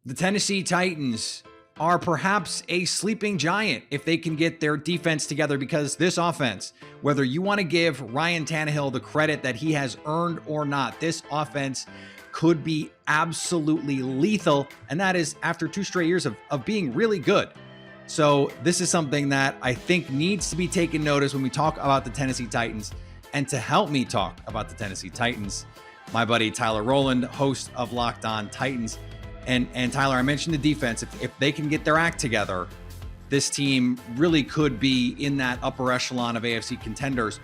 The Tennessee Titans are perhaps a sleeping giant if they can get their defense together, because this offense, whether you want to give Ryan Tannehill the credit that he has earned or not, this offense could be absolutely lethal. And that is after 2 straight years of being really good. So this is something that I think needs to be taken notice when we talk about the Tennessee Titans. And to help me talk about the Tennessee Titans, my buddy Tyler Rowland, host of Locked On Titans. And Tyler, I mentioned the defense. If they can get their act together, this team really could be in that upper echelon of AFC contenders.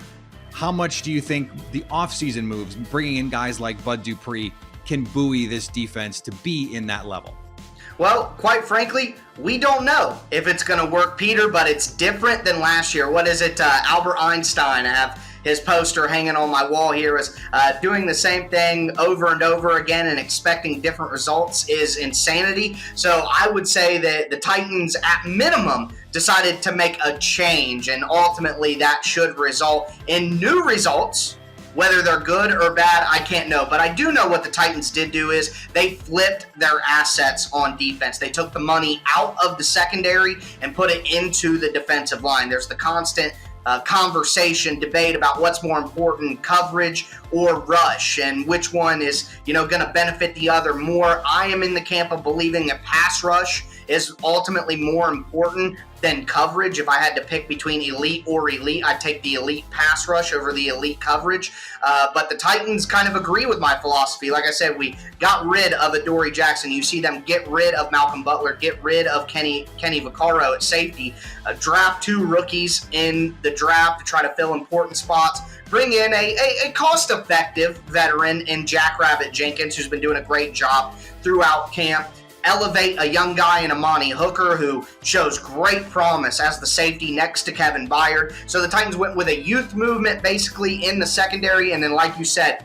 How much do you think the offseason moves, bringing in guys like Bud Dupree, can buoy this defense to be in that level? Well, quite frankly, we don't know if it's going to work, Peter, but it's different than last year. What is it? Albert Einstein, I have his poster hanging on my wall here, is doing the same thing over and over again and expecting different results is insanity. So I would say that the Titans, at minimum, decided to make a change, and ultimately that should result in new results. Whether they're good or bad, I can't know. But I do know what the Titans did do is they flipped their assets on defense. They took the money out of the secondary and put it into the defensive line. There's the constant conversation, debate about what's more important, coverage or rush, and which one is, going to benefit the other more. I am in the camp of believing that pass rush is ultimately more important than coverage. If I had to pick between elite or elite, I'd take the elite pass rush over the elite coverage. But the Titans kind of agree with my philosophy. Like I said, we got rid of Adoree Jackson. You see them get rid of Malcolm Butler, get rid of Kenny Vaccaro at safety, draft 2 rookies in the draft to try to fill important spots, bring in a cost-effective veteran in Jackrabbit Jenkins, who's been doing a great job throughout camp, elevate a young guy in Amani Hooker, who shows great promise as the safety next to Kevin Byard. So the Titans went with a youth movement basically in the secondary, and then, like you said,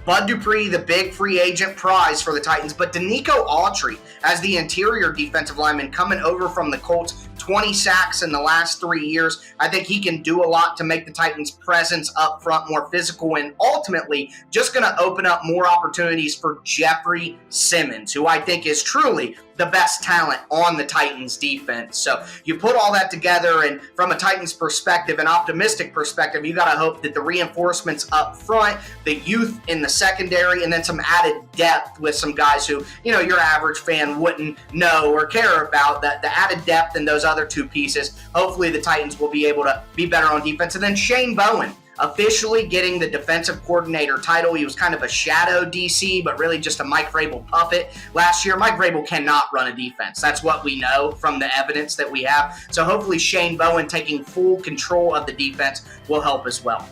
Bud Dupree, the big free agent prize for the Titans, but Danico Autry as the interior defensive lineman coming over from the Colts, 20 sacks in the last 3 years. I think he can do a lot to make the Titans' presence up front more physical, and ultimately just going to open up more opportunities for Jeffrey Simmons, who I think is truly the best talent on the Titans defense. So you put all that together, and from a Titans perspective, an optimistic perspective, you got to hope that the reinforcements up front, the youth in the secondary, and then some added depth with some guys who, your average fan wouldn't know or care about, that the added depth in those other 2 pieces. Hopefully the Titans will be able to be better on defense. And then Shane Bowen officially getting the defensive coordinator title. He was kind of a shadow DC, but really just a Mike Vrabel puppet last year. Mike Vrabel cannot run a defense. That's what we know from the evidence that we have. So hopefully Shane Bowen taking full control of the defense will help as well.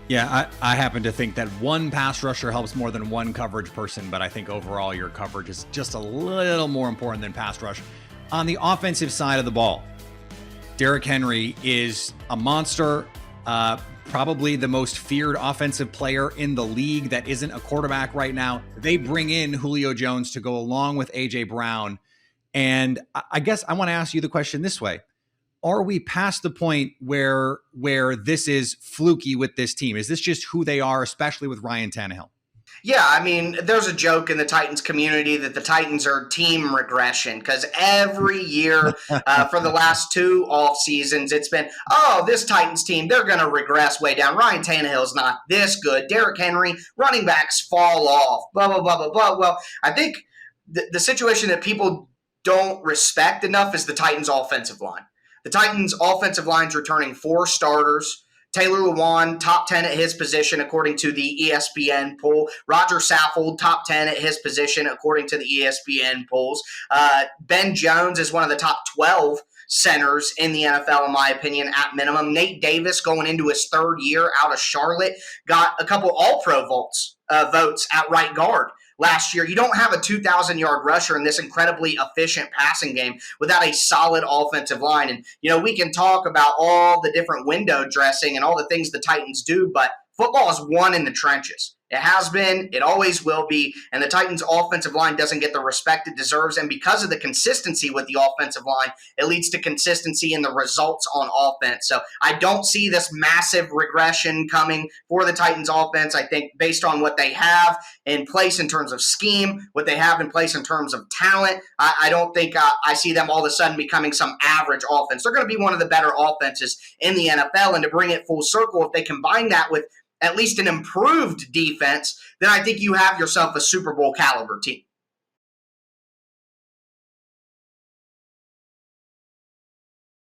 Yeah, I happen to think that one pass rusher helps more than one coverage person, but I think overall your coverage is just a little more important than pass rush. On the offensive side of the ball, Derrick Henry is a monster, probably the most feared offensive player in the league that isn't a quarterback right now. They bring in Julio Jones to go along with A.J. Brown. And I guess I want to ask you the question this way. Are we past the point where this is fluky with this team? Is this just who they are, especially with Ryan Tannehill? Yeah, I mean, there's a joke in the Titans community that the Titans are team regression, because every year for the last 2 off seasons, it's been, this Titans team, they're going to regress way down. Ryan Tannehill's not this good. Derrick Henry, running backs fall off, blah, blah, blah, blah, blah. Well, I think the situation that people don't respect enough is the Titans' offensive line. The Titans' offensive line's returning 4 starters. Taylor Lewan, top 10 at his position, according to the ESPN poll. Roger Saffold, top 10 at his position, according to the ESPN polls. Ben Jones is one of the top 12 centers in the NFL, in my opinion, at minimum. Nate Davis, going into his 3rd year out of Charlotte, got a couple All-Pro votes at right guard last year. You don't have a 2,000-yard rusher in this incredibly efficient passing game without a solid offensive line. And, we can talk about all the different window dressing and all the things the Titans do, but football is won in the trenches. It has been. It always will be. And the Titans' offensive line doesn't get the respect it deserves. And because of the consistency with the offensive line, it leads to consistency in the results on offense. So I don't see this massive regression coming for the Titans' offense. I think based on what they have in place in terms of scheme, what they have in place in terms of talent, I don't think I see them all of a sudden becoming some average offense. They're going to be one of the better offenses in the NFL. And to bring it full circle, if they combine that with at least an improved defense, then I think you have yourself a Super Bowl caliber team.